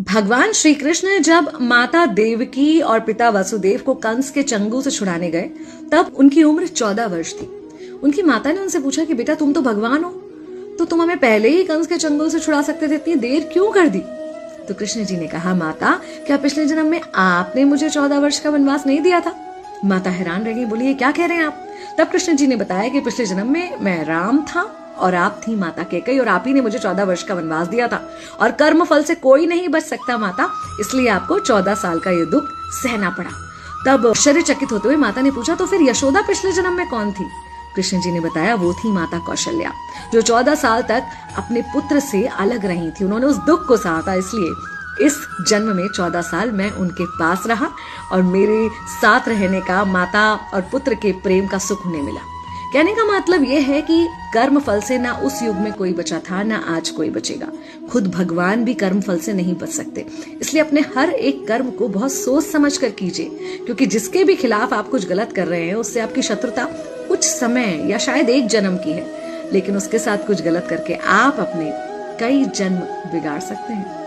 भगवान श्री कृष्ण जब माता देवकी और पिता वसुदेव को कंस के चंगुल से छुड़ाने गए तब उनकी उम्र 14 वर्ष थी। उनकी माता ने उनसे पूछा कि बेटा तुम तो भगवान हो, तो तुम हमें पहले ही कंस के चंगुल से छुड़ा सकते थे, इतनी देर क्यों कर दी? तो कृष्ण जी ने कहा, माता क्या पिछले जन्म में आपने मुझे 14 वर्ष का वनवास नहीं दिया था? माता हैरान रह गई, बोली ये क्या कह रहे हैं आप? तब कृष्ण जी ने बताया कि पिछले जन्म में मैं राम था और आप थी माता कैकेयी और आप ही ने मुझे 14 वर्ष का वनवास दिया था और कर्म फल से कोई नहीं बच सकता माता, इसलिए आपको 14 साल का ये दुख सहना पड़ा। तब आश्चर्यचकित होते हुए माता ने पूछा, तो फिर यशोदा पिछले जन्म में कौन थी? कृष्ण जी ने बताया, वो थी माता कौशल्या, जो 14 साल तक अपने पुत्र से अलग रही थी। उन्होंने उस दुख को सहा था, इसलिए इस जन्म में 14 साल मैं उनके पास रहा और मेरे साथ रहने का माता और पुत्र के प्रेम का सुख उन्हें मिला। कहने का मतलब यह है कि कर्म फल से ना उस युग में कोई बचा था, ना आज कोई बचेगा। खुद भगवान भी कर्म फल से नहीं बच सकते, इसलिए अपने हर एक कर्म को बहुत सोच समझ कर कीजिए, क्योंकि जिसके भी खिलाफ आप कुछ गलत कर रहे हैं उससे आपकी शत्रुता कुछ समय या शायद एक जन्म की है, लेकिन उसके साथ कुछ गलत करके आप अपने कई जन्म बिगाड़ सकते हैं।